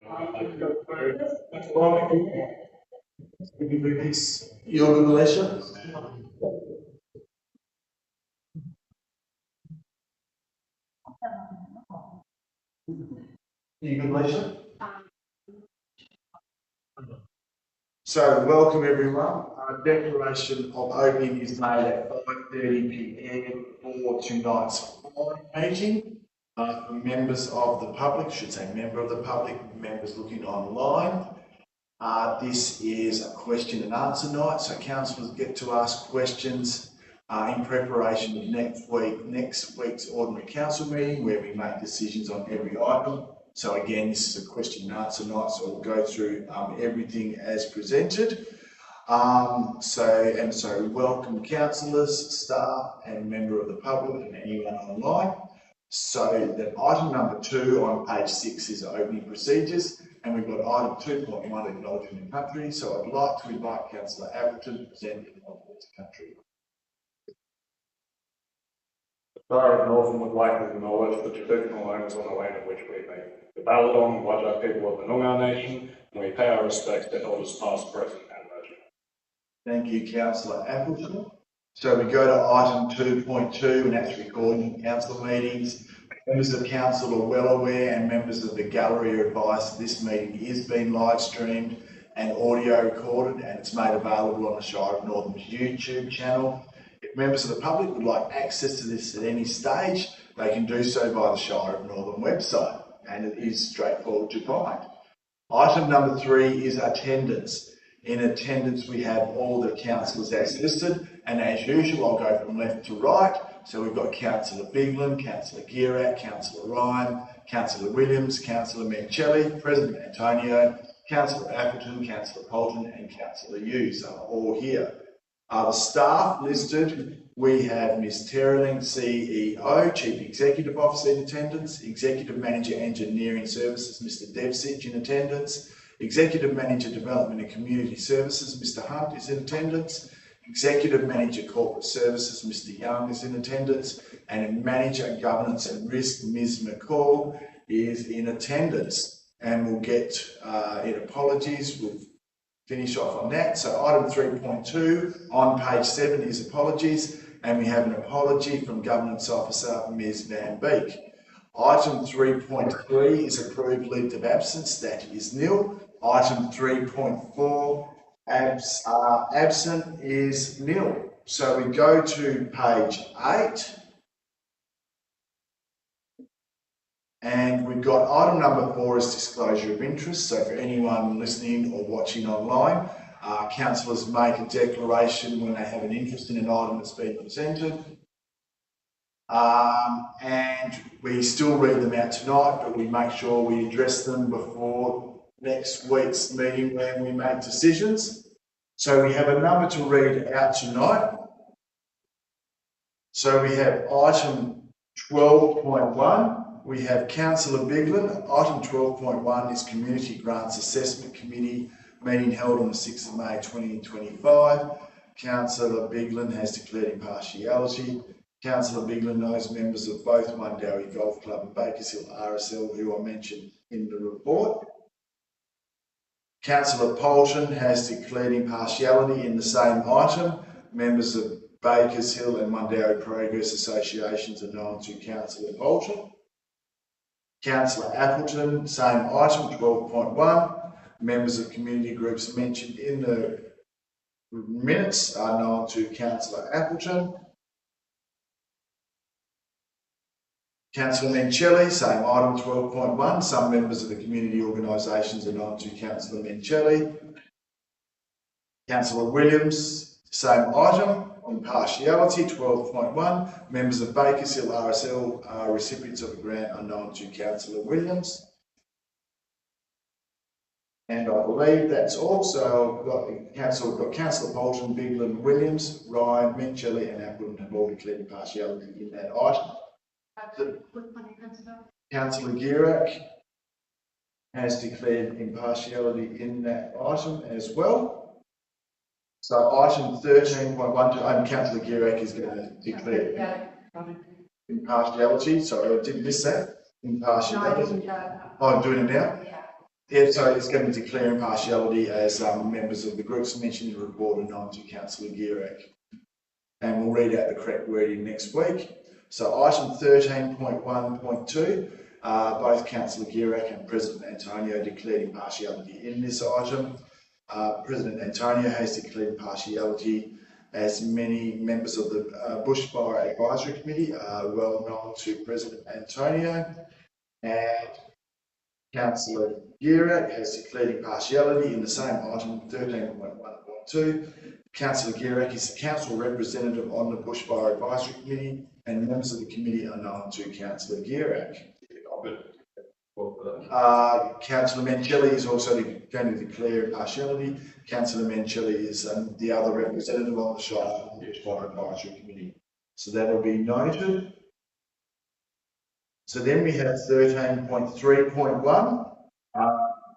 Your good leisure. Your good leisure. So, welcome everyone. Our declaration of opening is made at 5:30 p.m. for tonight's meeting. For members of the public, should say member of the public, members looking online. This is a question and answer night, so councillors get to ask questions in preparation of next week's ordinary council meeting, where we make decisions on every item. So again, this is a question and answer night, so we'll go through everything as presented. So welcome councillors, staff and member of the public and anyone online. So that item number 2 on page 6 is opening procedures, and we've got item 2.1 acknowledgement in country. So I'd like to invite Councillor Appleton to present acknowledgement in country. The Shire of Northern would like to acknowledge the traditional owners on the land on which we meet, the Balladong and Whadjuk people of the Noongar Nation, and we pay our respects to elders past, present and emerging. Thank you, Councillor Appleton. So we go to item 2.2, and that's recording council meetings. Members of council are well aware, and members of the gallery are advised that this meeting is being live streamed and audio recorded, and it's made available on the Shire of Northern's YouTube channel. If members of the public would like access to this at any stage, they can do so via the Shire of Northern website, and it is straightforward to find. Item number 3 is attendance. In attendance, we have all the councillors as listed, and as usual, I'll go from left to right. So we've got Councillor Biglan, Councillor Gierak, Councillor Ryan, Councillor Williams, Councillor Mencheli, President Antonio, Councillor Appleton, Councillor Polton and Councillor Hughes are all here. The staff listed, we have Ms Terling, CEO, Chief Executive Officer in attendance, Executive Manager Engineering Services, Mr Devsich in attendance, Executive Manager Development and Community Services, Mr Hunt is in attendance, Executive Manager Corporate Services, Mr Young is in attendance, and Manager Governance and Risk, Ms McCall, is in attendance. And we'll get in apologies, we'll finish off on that. So item 3.2 on page 7 is apologies, and we have an apology from Governance Officer Ms Van Beek. Item 3.3 is approved leave of absence, that is nil. Item 3.4, absent is nil. So we go to page 8. And we've got item number 4 is disclosure of interest. So for anyone listening or watching online, councillors make a declaration when they have an interest in an item that's been presented. And we still read them out tonight, but we make sure we address them before next week's meeting when we make decisions. So we have a number to read out tonight. So we have item 12.1. We have Councillor Biglan. Item 12.1 is Community Grants Assessment Committee meeting held on the 6th of May 2025. Councillor Biglan has declared impartiality. Councillor Biglan knows members of both Mundawi Golf Club and Bakers Hill RSL who are mentioned in the report. Councillor Polton has declared impartiality in the same item. Members of Bakers Hill and Mundawi Progress Associations are known to Councillor Polton. Councillor Appleton, same item, 12.1. Members of community groups mentioned in the minutes are known to Councillor Appleton. Councillor Mencheli, same item, 12.1. Some members of the community organisations are known to Councillor Mencheli. Councillor Williams, same item, impartiality, 12.1. Members of Bakers Hill RSL are recipients of a grant are known to Councillor Williams. And I believe that's all. So we've got Councillor Bolton, Biglan, Williams, Ryan, Mencheli and Appleton have all declared impartiality in that item. Councillor Gierak has declared impartiality in that item as well. So item 13.1, Councillor Gierak is going to declare impartiality. Sorry, I did miss that. Impartiality. Oh, I'm doing it now? Yeah, so it's going to declare impartiality as members of the groups mentioned in the report are known to Councillor Gierak. And we'll read out the correct wording next week. So item 13.1.2, both Councillor Gierak and President Antonio declared impartiality in this item. President Antonio has declared impartiality as many members of the Bushfire Advisory Committee are well known to President Antonio, and Councillor Gierak has declared impartiality in the same item 13.1.2. Councillor Gierak is the council representative on the Bushfire Advisory Committee, and members of the committee are known to Councillor Gierak. Councillor Mencheli is also going to declare impartiality. Councillor Mencheli is the other representative on the Bushfire Advisory Committee. So that will be noted. So then we have 13.3.1,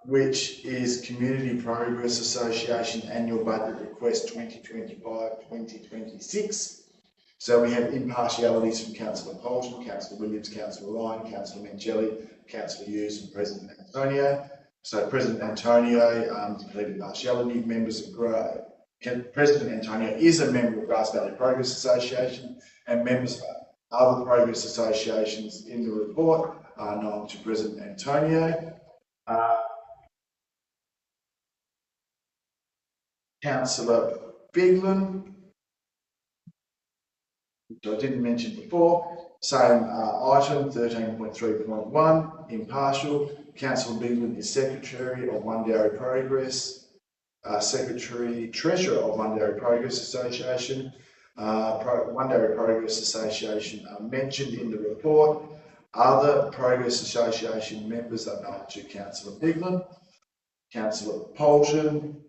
which is Community Progress Association Annual Budget Request 2025-2026. So we have impartialities from Councillor Polton, Councillor Williams, Councillor Ryan, Councillor Mencheli, Councillor Hughes and President Antonio. So President Antonio declared impartiality. President Antonio is a member of Grass Valley Progress Association, and members of other progress associations in the report are known to President Antonio. Councillor Biglin, which I didn't mention before, same item 13.3.1, impartial. Councillor Biglin is Secretary of Wundarra Progress, Treasurer of Wundarra Progress Association. Wundarra Progress Association are mentioned in the report. Other Progress Association members are known to Councillor Biglin, Councillor Polton.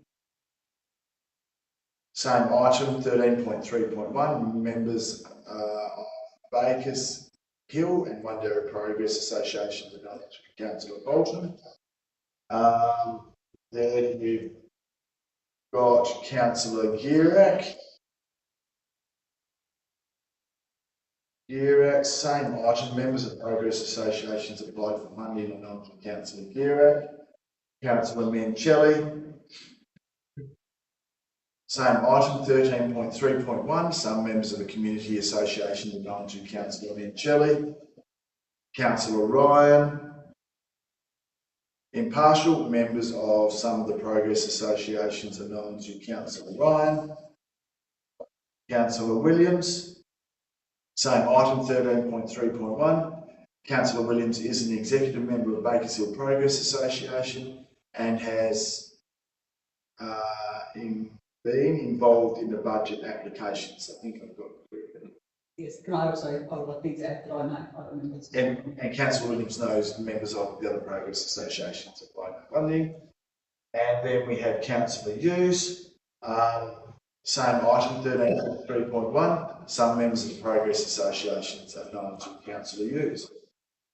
Same item 13.3.1, members of Bakers Hill and Wundarra Progress Association are known to Councillor Polton. Then we've got Councillor Gierak. Same item, members of Progress Associations applied for funding and known to Councillor Gierak. Councillor Mencheli. Same item 13.3.1, some members of the Community Association are known to Councillor Mencheli. Councillor Ryan. Impartial, members of some of the Progress Associations are known to Councillor Ryan. Councillor Williams. Same item 13.3.1. Councillor Williams is an executive member of Bakers Hill Progress Association and has been involved in the budget applications. I think I've got it. Yes, can I also follow things out that I know other members? And Councillor Williams knows members of the other Progress Associations apply for funding. And then we have Councillor Hughes. Same item 13.3.1. Some members of the Progress Associations are known to Councillor Hughes.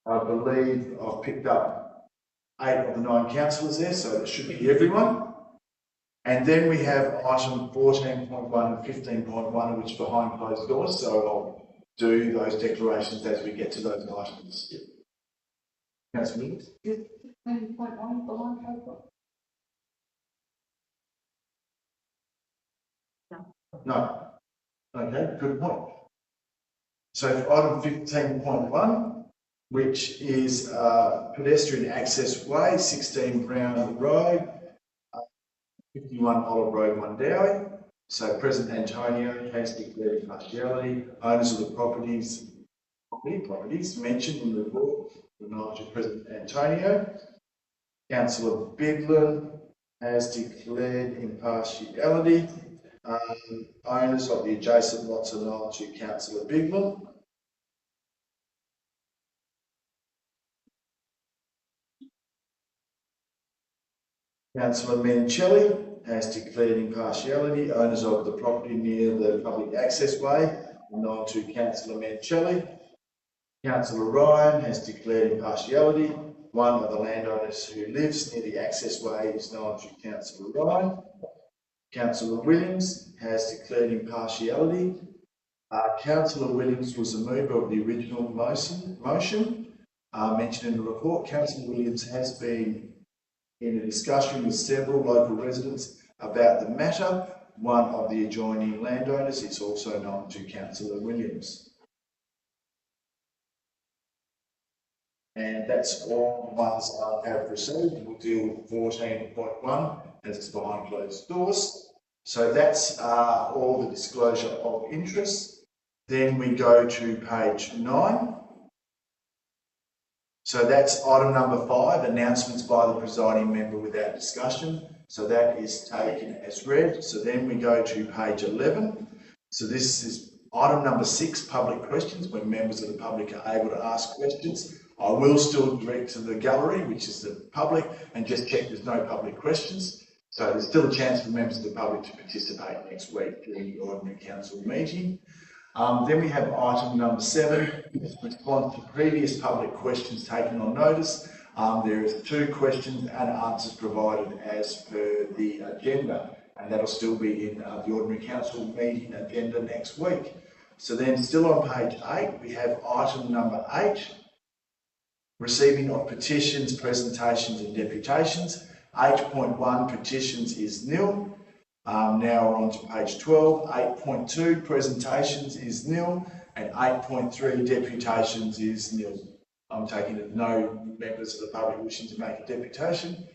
I believe I've picked up 8 of the 9 councillors there, so it should be everyone. And then we have item 14.1 and 15.1, which are behind closed doors, so I'll do those declarations as we get to those items. Councillor Williams? 15.1 behind closed doors? No. Okay, good point. So for item 15.1, which is pedestrian access way, 16 Brown Road, 51 Olive Road, Wundarra. So President Antonio has declared impartiality. Owners of the properties mentioned in the report are known to President Antonio. Councillor Biglin has declared impartiality. Owners of the adjacent lots are known to Councillor Biglin. Councillor Mencheli has declared impartiality. Owners of the property near the public access way are known to Councillor Mencheli. Councillor Ryan has declared impartiality. One of the landowners who lives near the access way is known to Councillor Ryan. Councillor Williams has declared impartiality. Councillor Williams was the mover of the original motion mentioned in the report. Councillor Williams has been in a discussion with several local residents about the matter. One of the adjoining landowners is also known to Councillor Williams. And that's all the ones I have received. We'll deal with 14.1 as it's behind closed doors. So that's all the disclosure of interest. Then we go to page 9. So that's item number 5, announcements by the presiding member without discussion. So that is taken as read. So then we go to page 11. So this is item number 6, public questions, when members of the public are able to ask questions. I will still direct to the gallery, which is the public, and just check there's no public questions. So there's still a chance for members of the public to participate next week during the ordinary council meeting. Then we have item number 7, response to previous public questions taken on notice. There is 2 questions and answers provided as per the agenda, and that'll still be in the ordinary council meeting agenda next week. So then still on page 8, we have item number 8, receiving of petitions, presentations and deputations. 8.1 petitions is nil. Now we're on to page 12. 8.2 presentations is nil, and 8.3 deputations is nil. I'm taking it no members of the public wishing to make a deputation.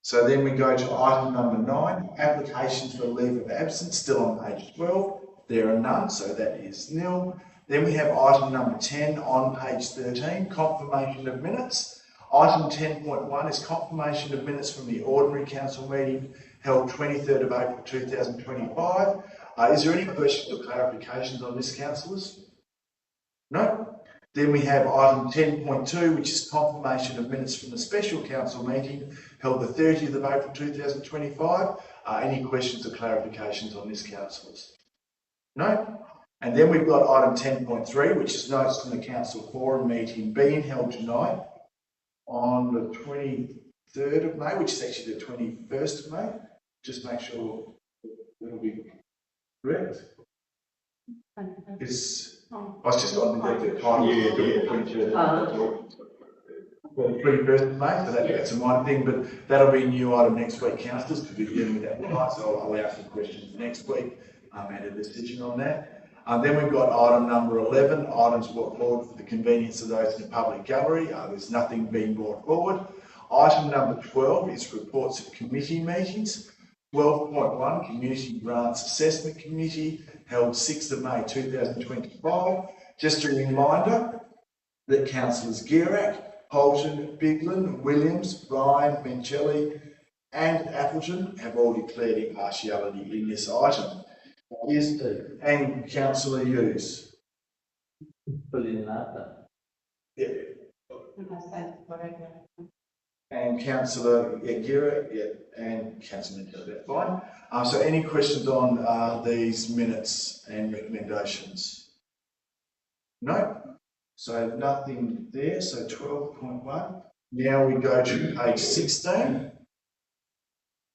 So then we go to item number 9, applications for leave of absence, still on page 12. There are none, so that is nil. Then we have item number 10 on page 13, confirmation of minutes. Item 10.1 is confirmation of minutes from the ordinary council meeting held 23rd of April 2025. Is there any questions or clarifications on this, councillors? No? Then we have item 10.2, which is confirmation of minutes from the special council meeting held the 30th of April 2025. Any questions or clarifications on this, councillors? No? And then we've got item 10.3, which is notes from the council forum meeting being held tonight on the 23rd of May, which is actually the 21st of May. Just make sure it'll be correct. It's, I was just on the time. Yeah, 21st of May, so that's a minor thing, but that'll be a new item next week, councillors, because we're dealing with that tonight, so I'll allow some questions next week and a decision on that. Then we've got item number 11, items brought forward for the convenience of those in the public gallery. There's nothing being brought forward. Item number 12 is reports of committee meetings. 12.1, Community Grants Assessment Committee, held 6th of May 2025. Just a reminder that councillors Gierak, Holton, Bigland, Williams, Ryan, Mencelli and Appleton have all declared impartiality in this item. Yes, and Councillor Hughes. Put in that. Yeah. And Councillor Gira, and Councillor Mencelli, that's fine. So any questions on these minutes and recommendations? No? So nothing there, so 12.1. Now we go to page 16.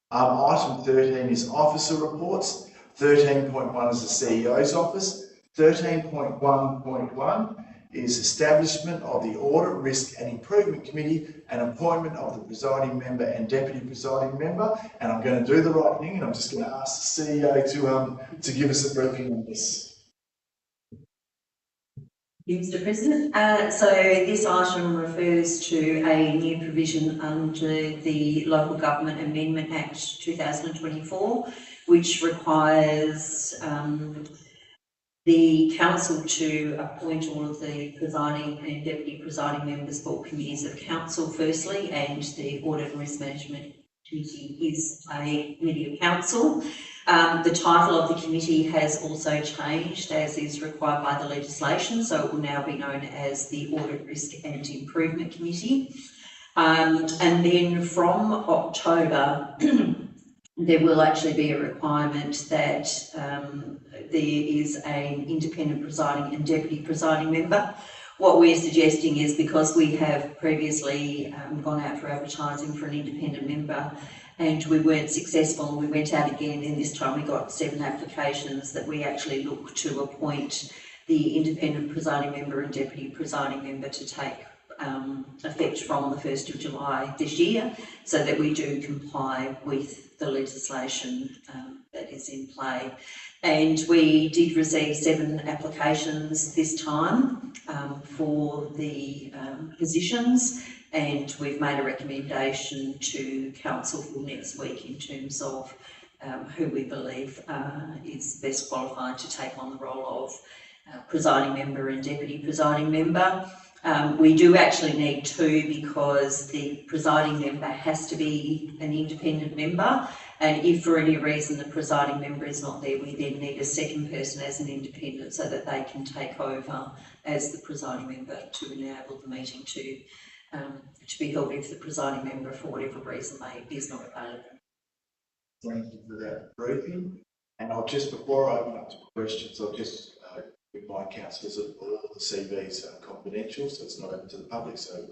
Item 13 is officer reports. 13.1 is the CEO's office. 13.1.1 is establishment of the Audit, Risk and Improvement Committee and appointment of the presiding member and deputy presiding member. And I'm going to do the right thing, and I'm just going to ask the CEO to give us a briefing on this. Thank you, Mr. President. So this item refers to a new provision under the Local Government Amendment Act 2024, which requires the council to appoint all of the presiding and deputy presiding members for committees of council firstly, and the Audit and Risk Management Committee is a committee of council. The title of the committee has also changed, as is required by the legislation, so it will now be known as the Audit, Risk and Improvement Committee. And then from October, there will actually be a requirement that there is an independent presiding and deputy presiding member. What we're suggesting is, because we have previously gone out for advertising for an independent member and we weren't successful, we went out again, and this time we got 7 applications, that we actually look to appoint the independent presiding member and deputy presiding member to take effect from the 1st of July this year, so that we do comply with the legislation that is in play. And we did receive 7 applications this time for the positions, and we've made a recommendation to council for next week in terms of who we believe is best qualified to take on the role of presiding member and deputy presiding member. We do actually need 2 because the presiding member has to be an independent member, and if for any reason the presiding member is not there, we then need a second person as an independent so that they can take over as the presiding member to enable the meeting to be held if the presiding member, for whatever reason, is not available. Thank you for that briefing. And I'll just, before I open up to questions, I'll just remind councillors that all the CVs are confidential, so it's not open to the public. So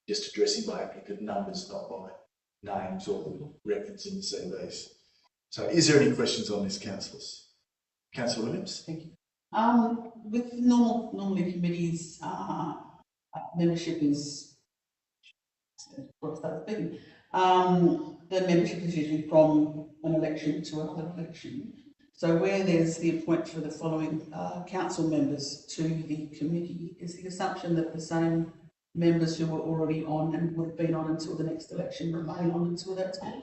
just addressing by applicant numbers, not by names or referencing the CVs. So is there any questions on this, councillors? Councillor Williams? Thank you. With normally committees, membership is, what's that thing? The membership is usually from an election to another election. So where there's the appointment for the following council members to the committee, is the assumption that the same members who were already on and would have been on until the next election remain on until that time?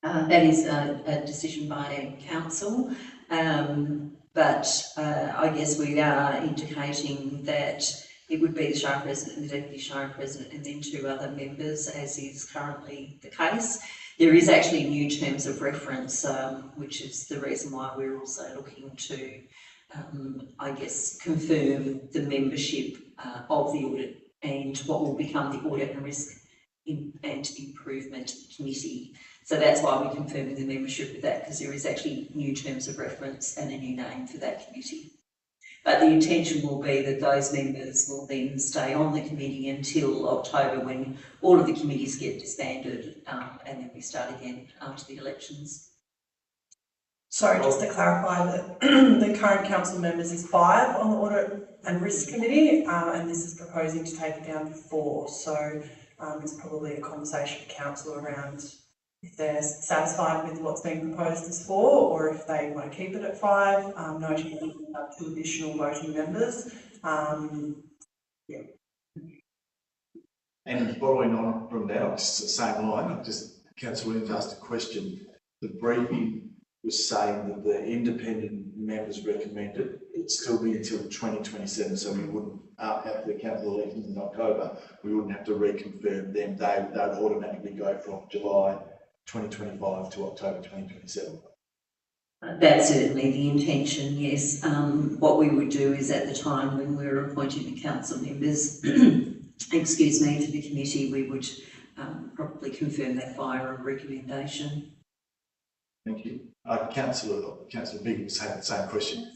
That is a decision by council, but I guess we are indicating that it would be the Shire President and the Deputy Shire President and then 2 other members, as is currently the case. There is actually new terms of reference, which is the reason why we're also looking to, I guess, confirm the membership of the Audit and what will become the Audit and Risk and Improvement Committee. So that's why we're confirming the membership of that, because there is actually new terms of reference and a new name for that committee. But the intention will be that those members will then stay on the committee until October, when all of the committees get disbanded, and then we start again after the elections. Sorry, just to clarify that the current council members is 5 on the Audit and Risk Committee, and this is proposing to take it down to 4. So it's probably a conversation for council around if they're satisfied with what's being proposed as 4, or if they want to keep it at 5, noting that we have 2 additional voting members. Yeah. And following on from that, just the same line, Councillor Williams asked a question. The briefing was saying that the independent members recommended it still be until 2027, so we wouldn't, after the council elections in October, we wouldn't have to reconfirm them. They would automatically go from July 2025 to October 2027. That's certainly the intention, yes. What we would do is, at the time when we're appointing the council members, excuse me, to the committee, we would probably confirm that via a recommendation. Thank you. Councillor Bigg was having the same question.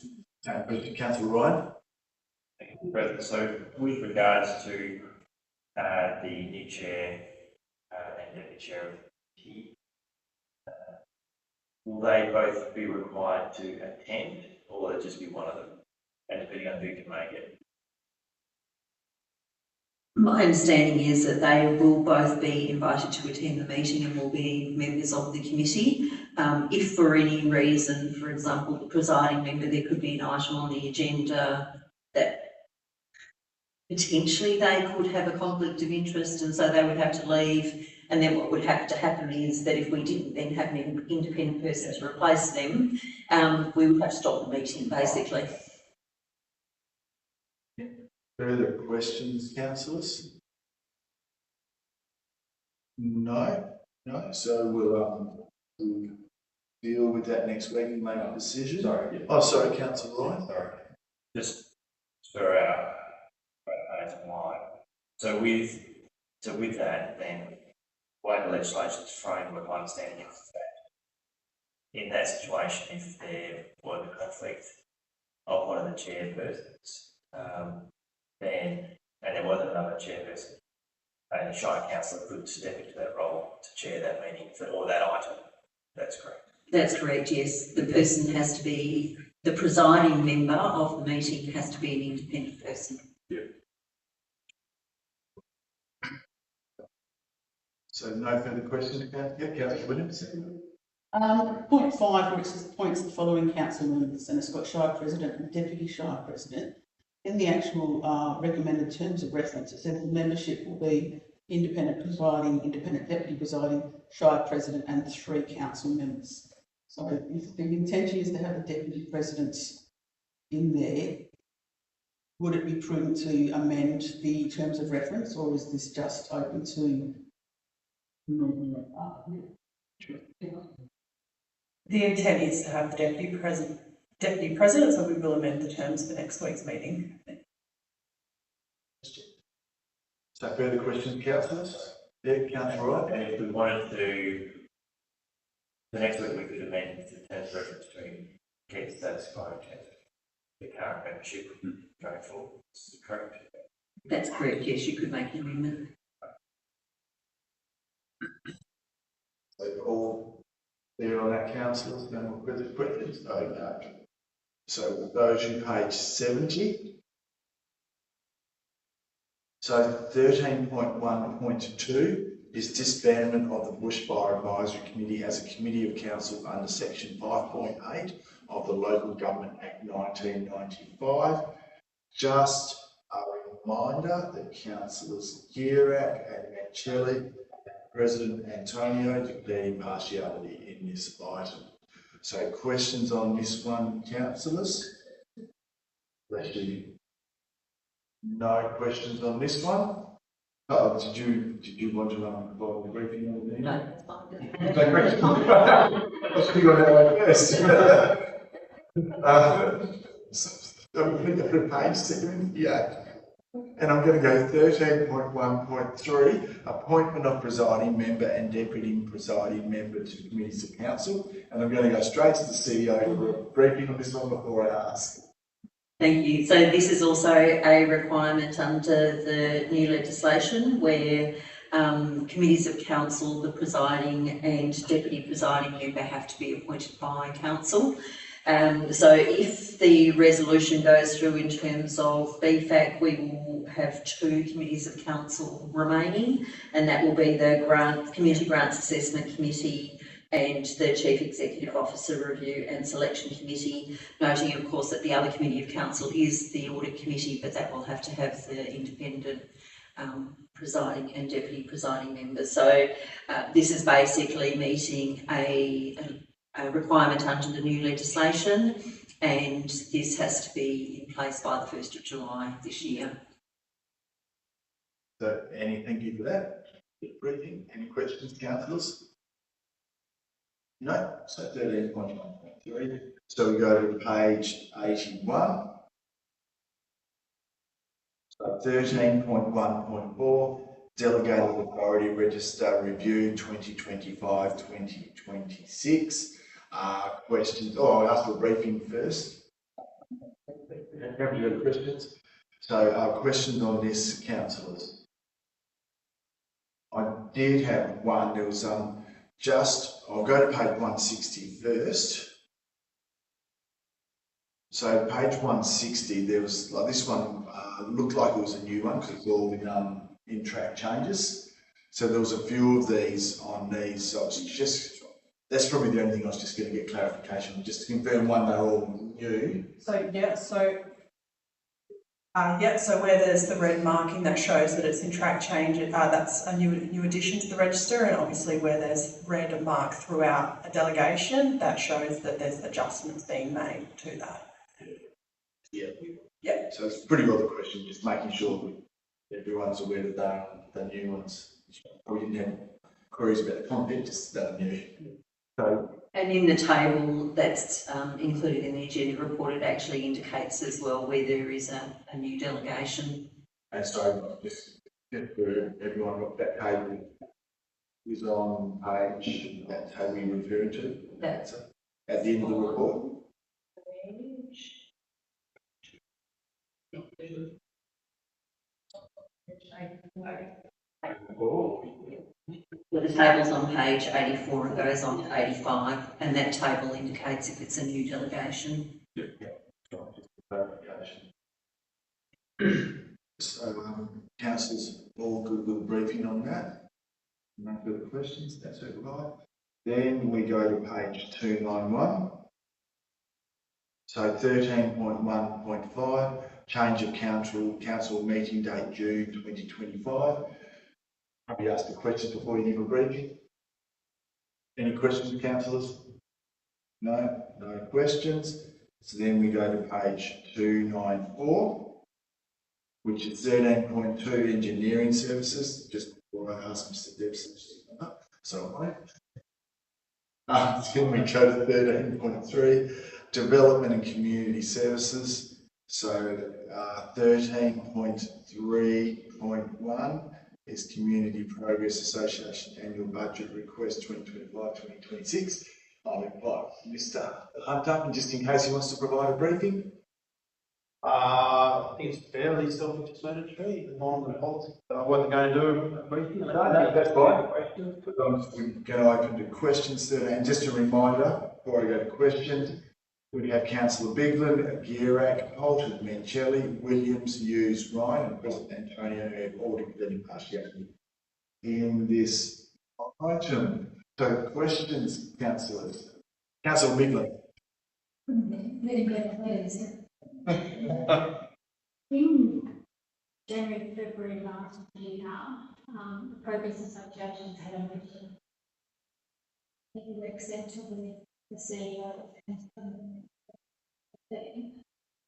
Councillor Ryan? Thank you, President. So with regards to the new chair and deputy chair of the committee, will they both be required to attend, or will it just be one of them, and depending on who can make it? My understanding is that they will both be invited to attend the meeting and will be members of the committee. If for any reason, for example, the presiding member, there could be an item on the agenda that potentially they could have a conflict of interest, and so they would have to leave. And then what would have to happen is that if we didn't then have an independent person to replace them, we would have to stop the meeting, basically. Further questions, councillors? No? So we'll deal with that next week and make a decision. Sorry. Yeah. Oh, sorry, Councillor Ryan. Sorry. Just for our line. So with that, then the way the legislation is framed, what my understanding is that in that situation, if there was a conflict of one of the chairpersons, then, and there wasn't another chairperson, the Shire Councillor could step into that role to chair that meeting or that item. That's correct. That's correct, yes. The person has to be, the presiding member of the meeting has to be an independent person. Yeah. So no further questions, Councillor Williams? Point 5, where it says appoints the following council members, and it's got Shire President and Deputy Shire President. In the actual recommended terms of reference, it says the membership will be independent presiding, independent deputy presiding, Shire President and 3 council members. So if the intention is to have the deputy presidents in there, would it be prudent to amend the terms of reference, or is this just open to The intent is to have the deputy president, so we will amend the terms for next week's meeting. So further questions, councillors? Yeah, Councillor Wright? And if we wanted to, the next week we could amend the terms of reference to get status quo in terms of the current membership going forward. Is it correct? That's correct, yes, you could make an amendment. So all clear on that, councillors? No more further questions? Okay. So we'll go to page 70. So 13.1.2 is disbandment of the Bushfire Advisory Committee as a committee of council under section 5.8 of the Local Government Act 1995. Just a reminder that councillors Gierak and Mancelli, President Antonio declared impartiality in this item. So questions on this one, councillors? Bless you. No questions on this one? Did you want to provide the briefing on the No, that's fine. No questions. I should have got that one first. I'm going to go to page 78. And I'm going to go 13.1.3, appointment of presiding member and deputy presiding member to committees of council. And I'm going to go straight to the CEO for a briefing on this one before I ask. Thank you. So this is also a requirement under the new legislation where committees of council, the presiding and deputy presiding member have to be appointed by council. So if the resolution goes through in terms of BFAC, we will have 2 committees of council remaining, and that will be the Community Grants Assessment Committee and the Chief Executive Officer Review and Selection Committee, noting of course that the other committee of council is the Audit Committee, but that will have to have the independent presiding and deputy presiding members. So this is basically meeting a requirement under the new legislation, and this has to be in place by the 1st of July this year. So, thank you for that briefing. Any questions, councillors? No? So 13.1.3. So we go to page 81. So 13.1.4, Delegated Authority Register Review 2025-2026. Questions? Oh, I'll ask for a briefing first. Have you got questions? So, questions on this, councillors? I did have one. There was I'll go to page 160 first. So page 160, there was like this one looked like it was a new one because it's all in track changes. So there was a few of these on these. So it's just that's probably the only thing I was just going to get clarification on, just to confirm one they're all new. So where there's the red marking that shows that it's in track change, that's a new addition to the register, and obviously where there's red marked throughout a delegation, that shows that there's adjustments being made to that. Yeah. So it's pretty well the question, just making sure that everyone's aware that they're the new ones. We didn't have queries about the content, just that are new. So. And in the table that's included in the agenda report, it actually indicates as well where there is a new delegation. And so just for everyone, what that table is on page, that's how we refer to. That's at the end of the report. Well, the table's on page 84 and goes on to 85, and that table indicates if it's a new delegation. Clarification. So, councillors, all good with the briefing on that? No No further questions, that's it, right. Then we go to page 291. So 13.1.5, change of council meeting date June 2025. Have you asked the questions before you give a briefing? Any questions, councillors? No, no questions. So then we go to page 294, which is 13.2 engineering services. Just before I ask Mr. Debson to come up, so then we go to 13.3, development and community services. So 13.3.1 is Community Progress Association Annual Budget Request 2025-2026. I'll invite Mr. Hunter, just in case he wants to provide a briefing. I think it's fairly self-explanatory, the normal policy. I wasn't going to do a briefing. No, that's fine. We're going to open to questions there. And just a reminder, before I go to questions, we have Councillor Bigland, Gierak, Holton, Mencelli, Williams, Hughes, Ryan, and President Antonio have all declared impartiality in this item. So questions, councillors. Councillor Bigland. In January, February last year, the Progress Associations had a meeting. It was accepted with the CEO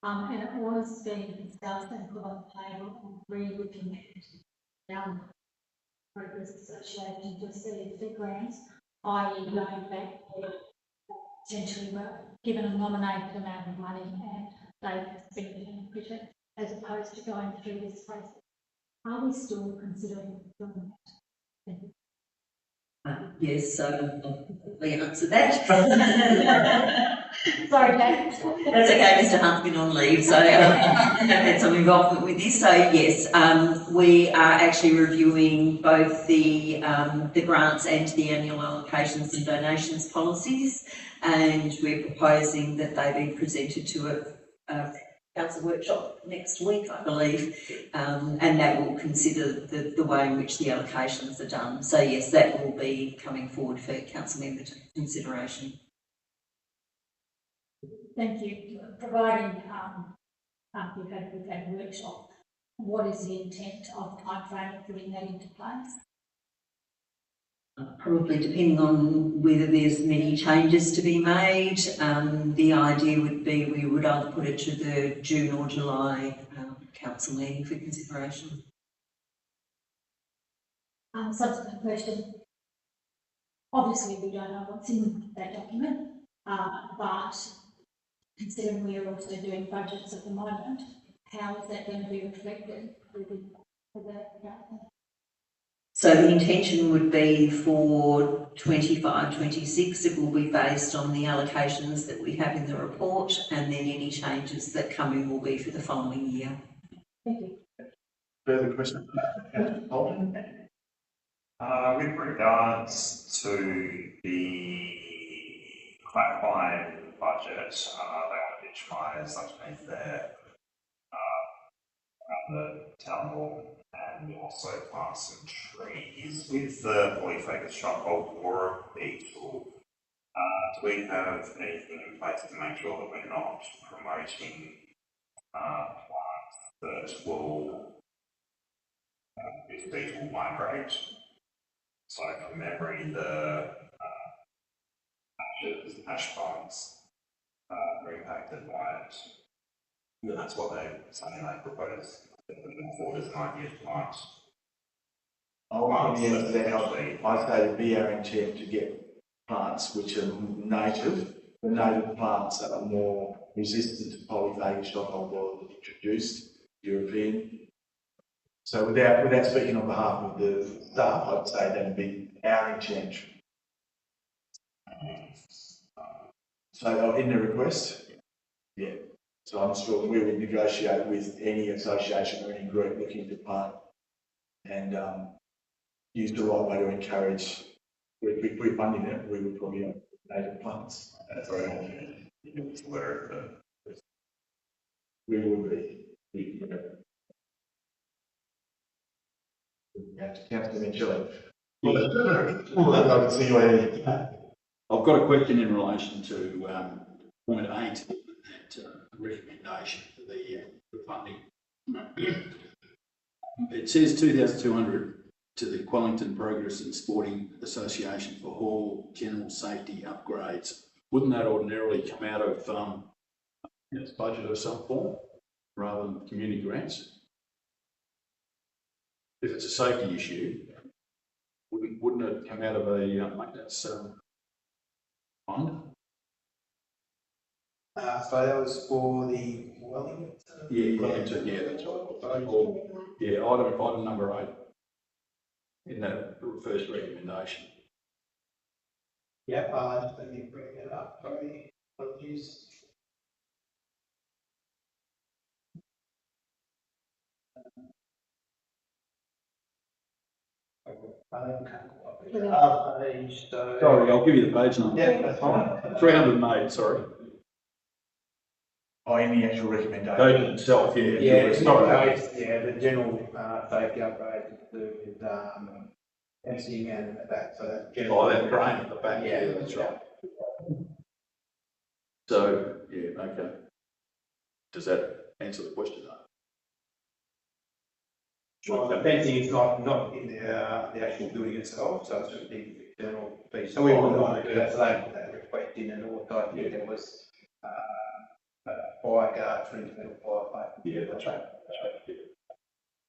and it was being discussed and put on the table and re-looking at Progress Association to see if the grants, i.e. going back, potentially were given a nominated amount of money and they spend it in budget as opposed to going through this process. Are we still considering doing that? Thank you. Yes, so I'll quickly answer that. Sorry, Kate. That's okay, Mr. Hunt's been on leave, so I've had some involvement with this. So yes, we are actually reviewing both the grants and the annual allocations and donations policies, and we're proposing that they be presented to a council workshop next week, I believe, and that will consider the way in which the allocations are done. So yes, that will be coming forward for council member consideration. Thank you. Providing we've had a workshop, what is the intent of timeframe of putting that into place? Probably depending on whether there's many changes to be made. The idea would be we would either put it to the June or July council meeting for consideration. Subsequent question. Obviously, we don't know what's in that document, but considering we are also doing budgets at the moment, how is that going to be reflected within the So the intention would be for 25-26, it will be based on the allocations that we have in the report, and then any changes that come in will be for the following year. Thank you. Further questions? Holton? With regards to the clarifying budget, they want to digitise underneath there around the town hall and also plant some trees. With the fully focused shop or beetle, do we have anything in place to make sure that we're not promoting plants that will this beetle migrate? So from memory, the ash ponds are impacted by it. And that's what something they propose. Moving forward as an idea to plant. I'd say it'd be our intent to get plants which are native. The native plants that are more resistant to polyphagous stockhold borer introduced, European. So without speaking on behalf of the staff, I'd say that'd be our intention. So in the request, yeah. So I'm sure we would negotiate with any association or any group looking to plant and use the right way to encourage. If we're funding it, we would probably have native plants. That's right. Where We would be. Councillor Mencelli. I can see your hand. I've got a question in relation to point 8, that recommendation for the funding. It says 2,200 to the Wellington Progress and Sporting Association for hall general safety upgrades. Wouldn't that ordinarily come out of its budget of some form rather than community grants? If it's a safety issue, wouldn't it come out of a maintenance fund? So that was for the Wellington? Yeah, that's right. Yeah, item number 8 in that first recommendation. Yep, let me bring it up, sorry, apologies. Page, so. Sorry, I'll give you the page number. Yeah, that's fine. 308, sorry. Oh, in the actual recommendation. Page itself, yeah. Yeah, it's not page, yeah, the general safety upgrade to do with fencing and that, so that's general. Oh, that drain at the back, Yeah, that's right. So, yeah, okay. Does that answer the question though? Well, the fencing is not in the actual building itself, so it's just the external piece. So we would want to do that, so they put that request in, and also I think there was fire guard for internal fire fight. Yeah, that's right. Yeah.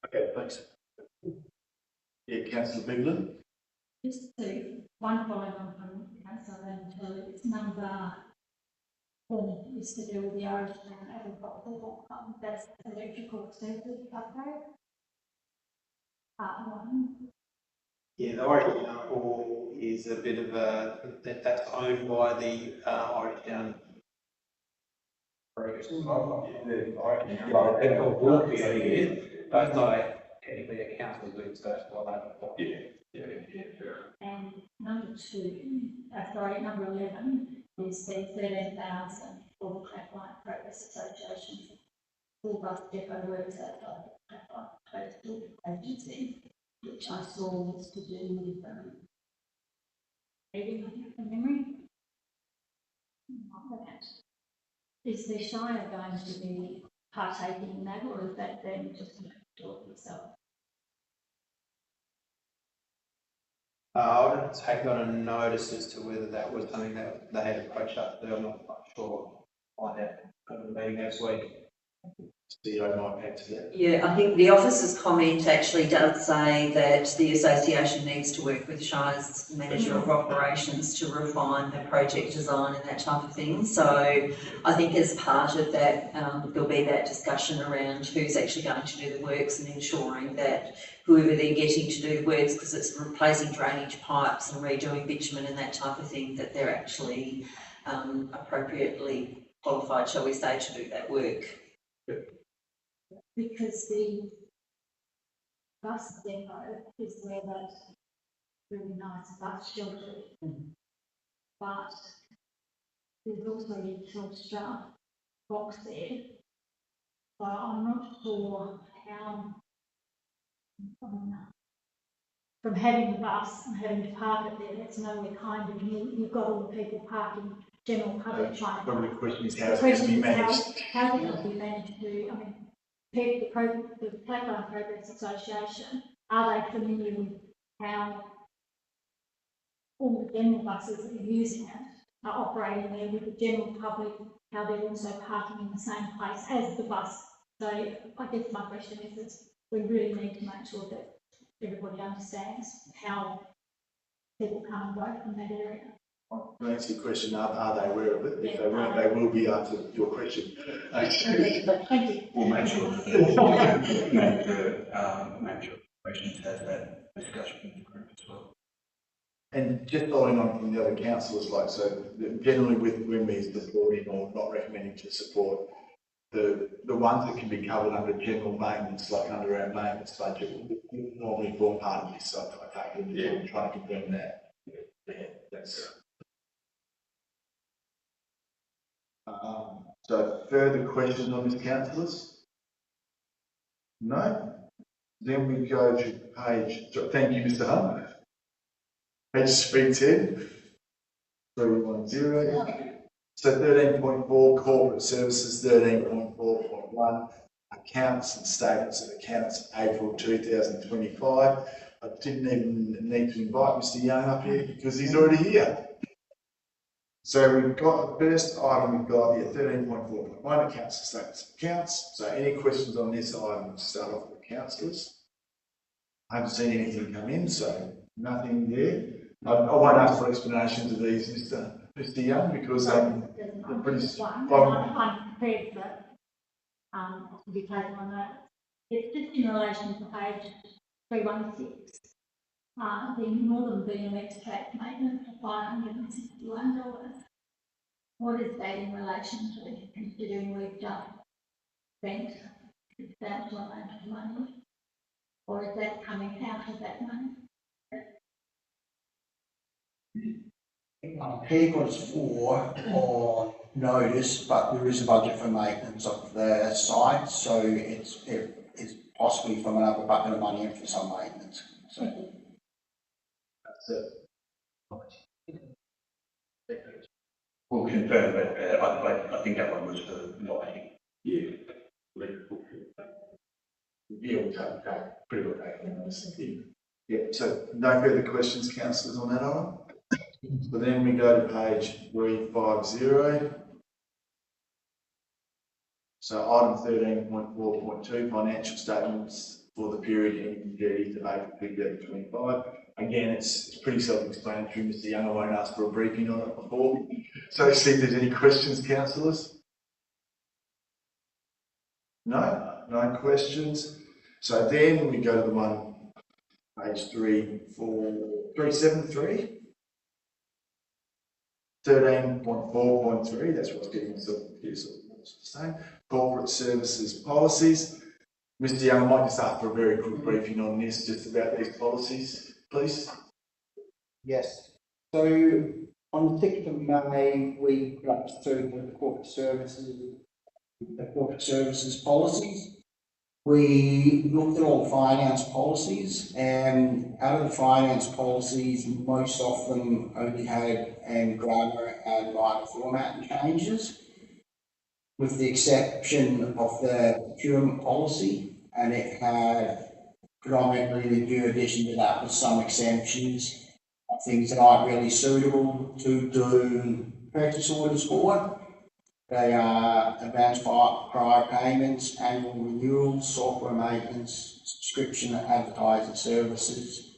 Okay, thanks. Yeah, councillor Bigland. Just one following on from Councillor Rangeley, it's number 4 is to do with the Irish Town agricultural that's electrical circuit upgrade. Part 1. Yeah, the Irish Town Hall is a bit of that's owned by the Irish Town Progress. The Irish Town Hall is, but it's not technically a council building, so that's why they. Yeah, fair. And number 11 is the 13,000 for the Clackline Progress Association for bus depot works outside the Clackline Postal Agency, which I saw was to do with reading, I think, from memory. Is the Shire going to be partaking in that, or is that them just do it themselves? I would have taken on a notice as to whether that was something that they had approached us to. I'm not quite sure. Find out at the meeting next week. CEO might add to that. Yeah, I think the officer's comment actually does say that the association needs to work with Shire's manager of operations to refine the project design and that type of thing. So I think as part of that, there'll be that discussion around who's actually going to do the works and ensuring that whoever they're getting to do the works, because it's replacing drainage pipes and redoing bitumen and that type of thing, that they're actually appropriately qualified, shall we say, to do that work. Because the bus depot is where that really nice bus shelter is. But there's also a Telstra box there. So I'm not sure how, from having the bus and having to park it there, that's nowhere kind of, you've got all the people parking, general public trying to. Probably the question is how The it's going to question be is managed. how can it be managed to, I mean, people, the Clackline Progress Association, are they familiar with how all the general buses that are using it are operating there with the general public, how they're also parking in the same place as the bus? So I guess my question is that we really need to make sure that everybody understands how people come and go from that area. To answer your question, are they aware of it? If they weren't, they will be after your question. Thank you. We'll make sure the manager of operations has that discussion with the group as well. And just following on from the other councillors, like, so generally when we're supporting or not recommending to support, the ones that can be covered under general maintenance, like under our maintenance budget, will normally form part of this. So I take it, I'm trying to confirm that. Yeah, that's. So further questions on this, councillors? No? Then we go to page, so thank you, Mr. Hunt. Page 310. 310. So 13.4 corporate services, 13.4.1 accounts and statements of accounts, April 2025. I didn't even need to invite Mr. Young up here because he's already here. So we've got the first item, we've got here 13.4.1 accounts and statements of accounts. So any questions on this item to start off with councillors? I haven't seen anything come in, so nothing there. I won't ask for explanations of these, Mr. Young, because they're pretty. I'm prepared for, to be taken on that. It's just in relation to page 316. The Northern Beam extract maintenance for $561. What is that in relation to, considering we've just spent a substantial amount of money? Or is that coming out of that money? Haircut's on notice, but there is a budget for maintenance of the site, so it's possibly from another bucket of money in for some maintenance. So That's it. We'll confirm, but I think that one was for lighting. Yeah. Yeah, we'll take pretty good take. Yeah, so no further questions, councillors, on that item? So then we go to page 350. So item 13.4.2, financial statements for the period ending 30th of April 2025. Again, it's pretty self-explanatory, Mr. Young. I won't ask for a briefing on it before. So see if there's any questions, councillors. No questions. So then we go to the one, page 373. 13.4.3, that's what's getting myself confused. Same. Corporate services policies. Mr. Young, I might just ask for a very quick briefing on this, just about these policies, please. yes, so on the 6th of May, we put up through the corporate services policies. We looked at all finance policies, and out of the finance policies, most of them only had grammar and minor formatting changes, with the exception of the procurement policy, and it had predominantly the new addition to that with some exemptions, things that aren't really suitable to do purchase orders for. They are advance prior payments, annual renewals, software maintenance, subscription advertising services,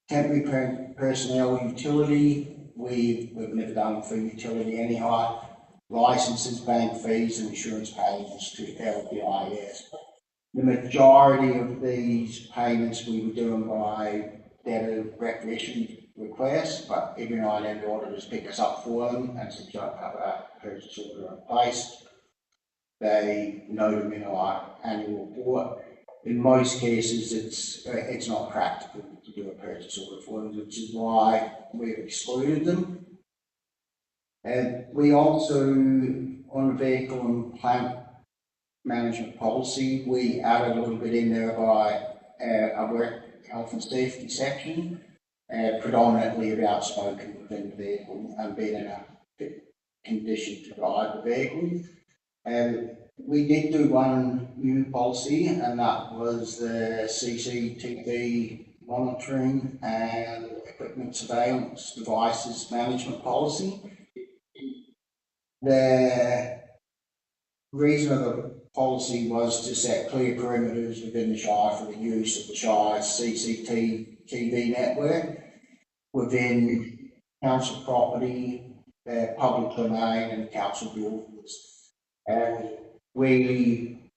temporary personnel, utility. We've never done for utility anyhow. Licenses, bank fees, and insurance payments to LBIS. The majority of these payments we were doing by debtor requisition requests, but every now and then the auditors pick us up for them, and since you don't have a purchase order in place, they note them in our annual report. In most cases, it's not practical to do a purchase order for them, which is why we've excluded them. And we also, on the vehicle and plant management policy, we added a little bit in there by a work health and safety section, predominantly about smoking within the vehicle and being in a fit condition to drive the vehicle. We did do one new policy, and that was the CCTV monitoring and equipment surveillance devices management policy. The reason of the policy was to set clear perimeters within the Shire for the use of the Shire's CCTV network within council property, public domain and council buildings. And we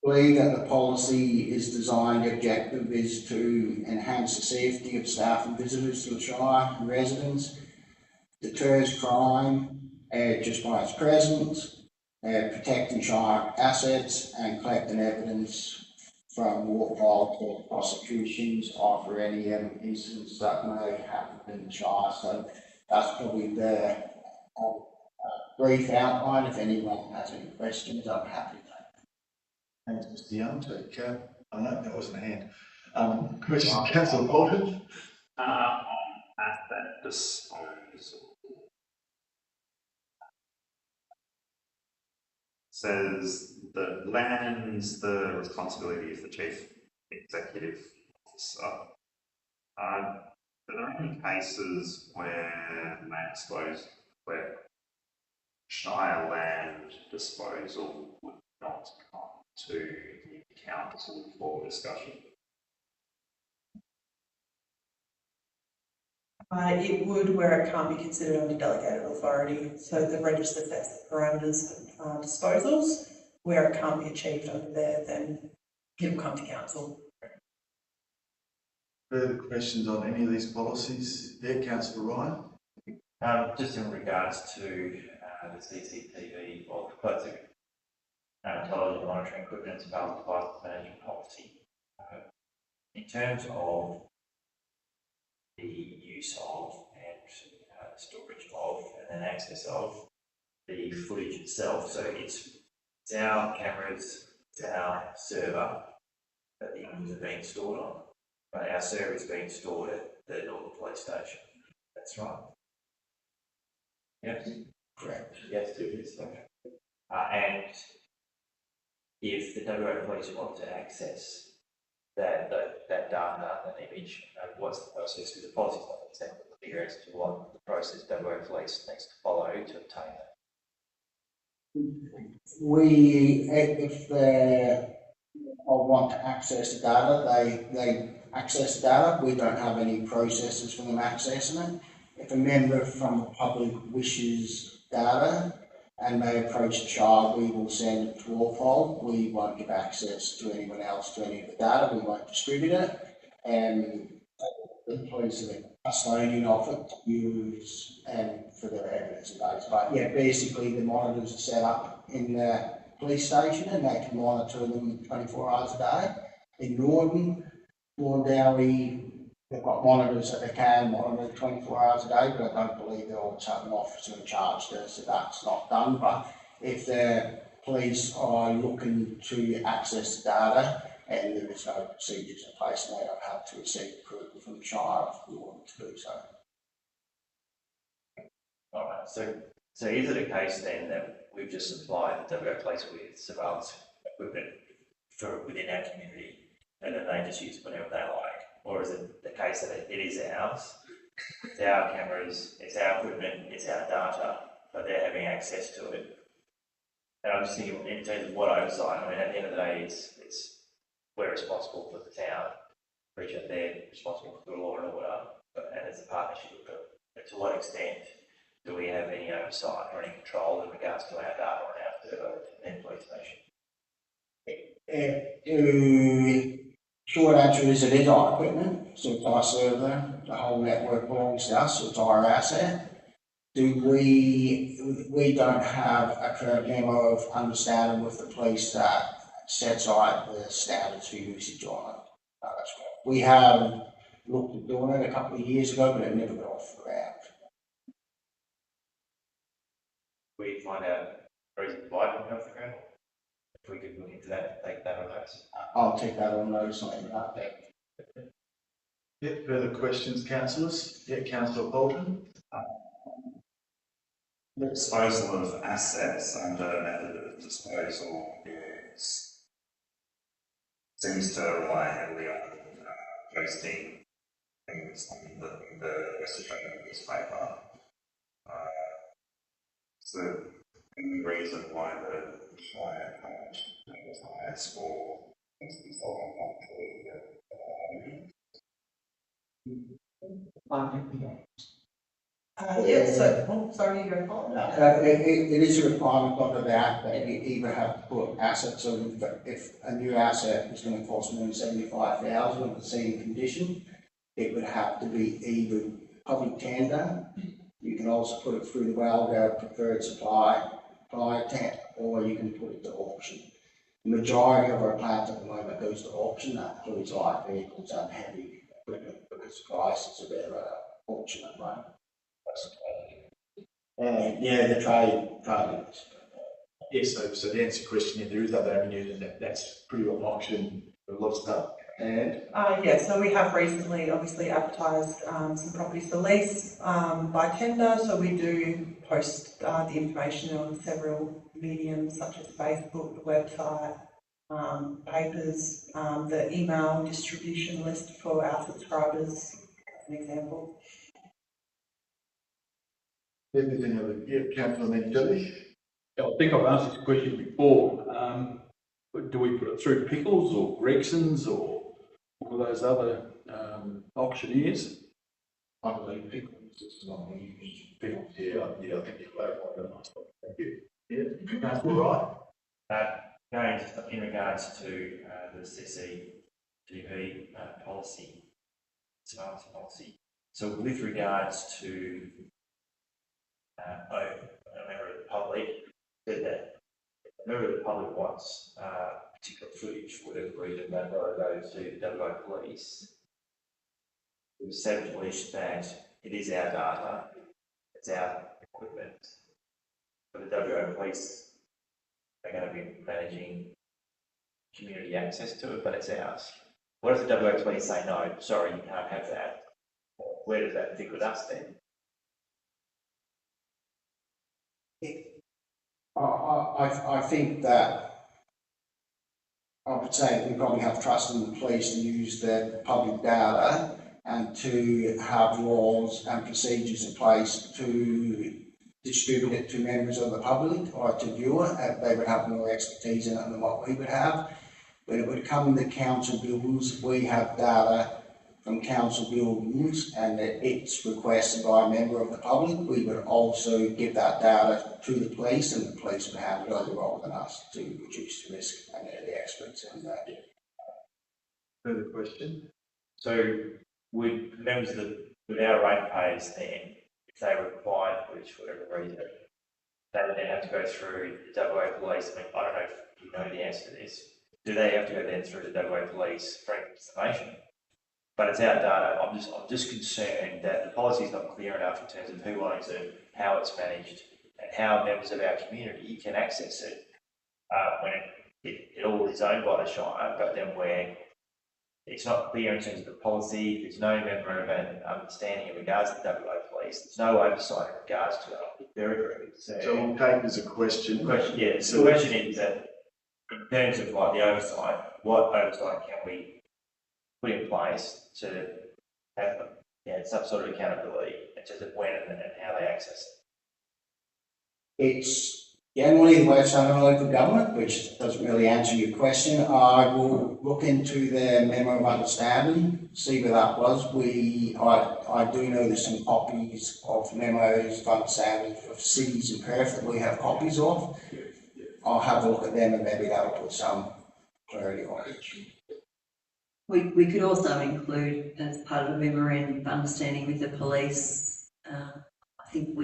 believe that the policy is designed, the objective is to enhance the safety of staff and visitors to the Shire and residents, deters crime just by its presence, protecting Shire assets and collecting evidence from multiple prosecutions or for any incidents that may happen in the Shire. So that's probably the brief outline. If anyone has any questions, I'm happy to take them. Thanks, Mr. Young. I know that wasn't a hand. Question, Councillor Bolton. On aspect disposal. Says the land's the responsibility of the chief executive officer. Are there any cases where land disposal, where shire land disposal would not come to the council for discussion? It would where it can't be considered under delegated authority, so the register sets the parameters for disposals. Where it can't be achieved under there, then it'll come to council. Further questions on any of these policies? Yeah, councillor Ryan? Just in regards to the CCTV or proposing television monitoring equipment and device management policy. In terms of the use of and storage of and then access of the footage itself, so it's our cameras, it's our server that the images are being stored on, but our server is being stored at the Northern Police Station. That's right. Yes. Correct. Yes, it is. And if the WA Police want to access that data, that image, what's the process? Because the policy is not exactly clear as to what the process WA Police needs to follow to obtain that. If they want to access the data, they access the data. We don't have any processes for them accessing it. If a member from the public wishes data and they approach the shire, we will send it to Walpole. We won't give access to anyone else to any of the data. We won't distribute it. And the police are the custodian of it to use for their evidence base. But yeah, basically the monitors are set up in the police station and they can monitor them 24 hours a day. In Norton, Lorndowry, they've got monitors that they can monitor 24 hours a day, but I don't believe they're all have an officer in charge there, so that's not done. But if the police are looking to access the data and there is no procedures in place and they don't have to receive approval from the shire if we want to do so. All right, so is it a case then that we've just supplied the WA Police with surveillance equipment for within our community and then they just use it whenever they like? Or is it the case that it is ours, it's our cameras, it's our equipment, it's our data, but they're having access to it? And I'm just thinking in terms of what oversight, I mean, at the end of the day, it's we're responsible for the town, appreciate they're responsible for the law and order, and it's a partnership, but to what extent do we have any oversight or any control in regards to our data on our server and police station? Short answer is it is our equipment, so it's our server, the whole network belongs to us, so it's our asset. We don't have a current memo of understanding with the police that sets out the standards for usage on it. No, that's correct. We have looked at doing it a couple of years ago, but it never got off the ground. We find out a reason why it off the ground. If we could look into that, take that on notice. I'll take that on notice and let you know. Yeah, further questions, councillors? Yeah, councillor Bolton? The disposal of assets under method of disposal seems to rely heavily on posting things on the West Australian newspaper. So any reason why the shire can't advertise for instance Sorry, you go Paul. It is a requirement under the Act that you either have to put assets on, if a new asset is going to cost more than 75,000 in the same condition, it would have to be either public tender, you can also put it through the Walgo preferred supply tender, or you can put it to auction. The majority of our plants at the moment goes to auction, that includes light vehicles and heavy equipment because the prices are there at auction at the moment. Yeah, the trade. Yes, so to answer your question, if there is other avenues, and that's pretty well an option for a lot of stuff. And Yeah, so we have recently obviously advertised some properties for lease by tender, so we do post the information on several mediums such as Facebook, the website, papers, the email distribution list for our subscribers, as an example. Anything other, yeah, councillor Mendelli? I think I've asked this question before. Do we put it through Pickles or Gregson's or one of those other auctioneers? I believe Pickles is not used. Pickles, yeah, I think you clarified that last time. Thank you. Yeah, councillor Wright? Going to, in regards to the CCTV policy, surveillance policy. So with regards to a member of the public, said that a member of the public wants particular footage for whatever reason, they've got to go to the WA Police. It was established that it is our data, it's our equipment. For the WA Police, they're going to be managing community access to it, but it's ours. What if the WA Police say, no, sorry, you can't have that? Where does that fit with us then? I think that I would say we probably have trust in the police to use their public data and to have laws and procedures in place to distribute it to members of the public or to viewer. They would have more expertise in it than what we would have. When it would come to council buildings, we have data from council buildings and that it's requested by a member of the public. We would also give that data to the police and the police would have it other role than us to reduce the risk, and they're the experts in that. Further question? So would members of would our ratepayers then, if they required footage for whatever reason, they would then have to go through the WA Police? I mean, I don't know if you know the answer to this. Do they have to go then through the WA Police for information? But it's our data. I'm just concerned that the policy is not clear enough in terms of who owns it, how it's managed, and how members of our community can access it when it all is owned by the Shire, but then where it's not clear in terms of the policy, there's no member of an understanding in regards to the WA Police, there's no oversight in regards to it. I'm very, very concerned. So we'll take it as a question. Yeah, so the question is that in terms of like the oversight, what oversight can we put in place to have some sort of accountability in terms of when and how they access it? It's generally the way it's done in local government, which doesn't really answer your question. I will look into the memo of understanding, see where that was. I do know there's some copies of memos of understanding of cities in Perth that we have copies of. I'll have a look at them and maybe that'll put some clarity on it. We could also include, as part of a memorandum of understanding with the police, I think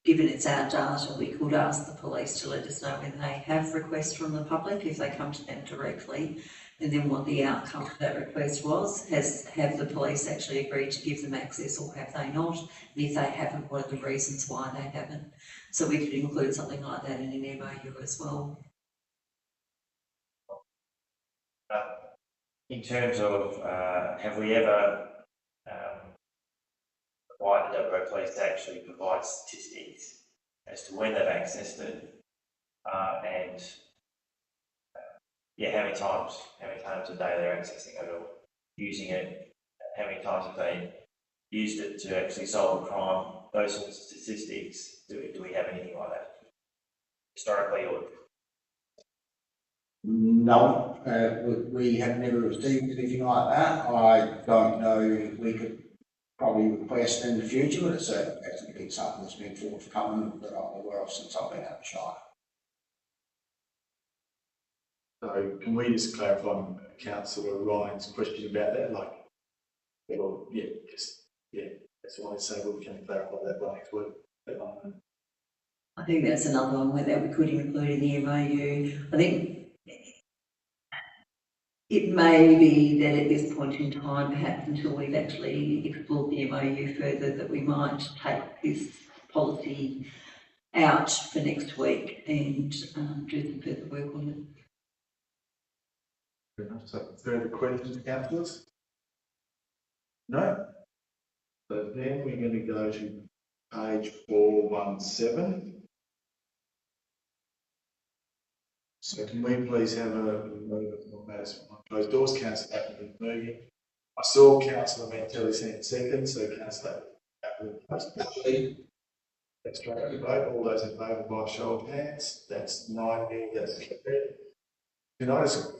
given it's our data, we could ask the police to let us know when they have requests from the public, if they come to them directly, and then what the outcome of that request was. Have the police actually agreed to give them access or have they not? And if they haven't, what are the reasons why they haven't? So we could include something like that in an MOU as well. In terms of, have we ever required the WA Police to actually provide statistics as to when they've accessed it and how many times a day they're accessing it or using it, how many times have they used it to actually solve a crime, those sorts of statistics? Do we have anything like that historically? Or no, we have never received anything like that. I don't know, we could probably request in the future, but it's certainly been something that's been forthcoming that I'm aware of since I've been at the Shire. So can we just clarify Councillor Ryan's question about that? That's why I say we can clarify that by next week. I think that's another one that we could include in the MOU. I think it may be that at this point in time, perhaps until we've actually explored the MOU further, that we might take this policy out for next week and do some further work on it. So further questions, councillors? No? So then we're going to go to page 417. So can we please have a move of matters from closed doors? Councillor Appleton moving. I saw Councillor Mantelli saying second, so Councillor Appleton please. Let's try to vote. All those in favour by show of hands. That's 9 that's carried. Can I just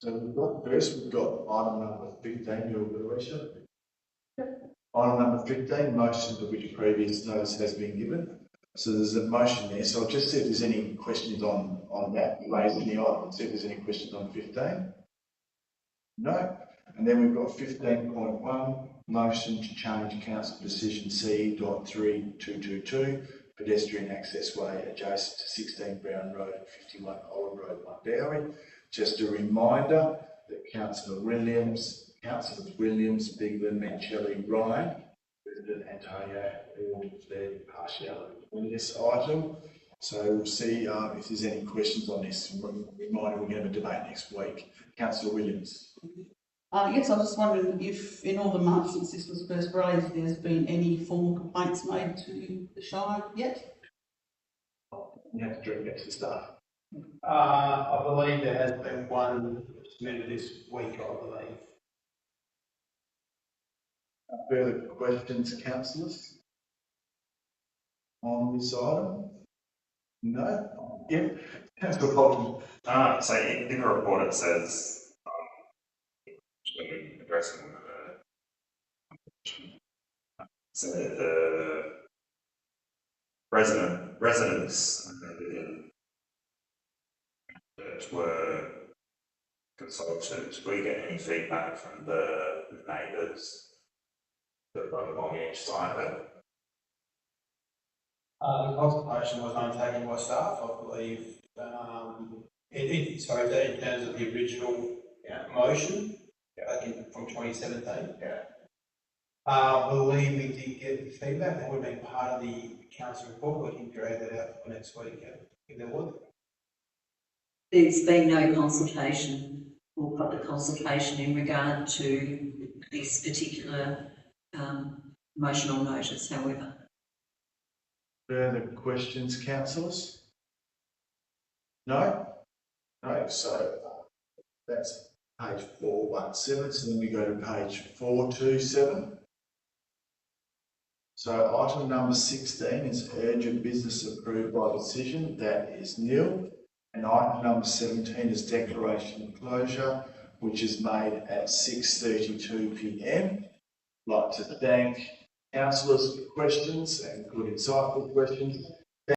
So we've got item number 15, your Louisa. Item number 15, motion to which previous notice has been given. So there's a motion there, so I'll just see if there's any questions on that raised in the item, see if there's any questions on 15. No, and then we've got 15.1, motion to change council decision C.3222, pedestrian access way adjacent to 16 Brown Road and 51 Olive Road, Mundawi. Just a reminder that Councillors Williams, Bigler, Mancelli, Ryan, President Antonio, all their partiality on this item. So we'll see if there's any questions on this. Reminder, we're going to have a debate next week. Councillor Williams. Yes, I was just wondering if in all the months since this was first raised, there's been any formal complaints made to the Shire yet? You have to direct that to the staff. I believe there has been one submitted this week, I believe. Further questions, councillors? On this item? No? Yeah, Councillor Bolton. So in the report it says, when addressing so the residents within church were consulted. Did we get any feedback from the neighbours that run along each side of it? The consultation was undertaken by staff, I believe. Sorry, in terms of the original motion, back in from 2017. Yeah. I believe we did get feedback. That would have been part of the council report. We can drag that out for next week if there was. There's been no consultation or public consultation in regard to this particular motion or notice, however. Further questions, councillors? No? No, so that's page 417, so then we go to page 427. So item number 16 is urgent business approved by decision, that is nil. And item number 17 is declaration of closure, which is made at 6:32 p.m. I'd like to thank councillors for questions and good insightful questions.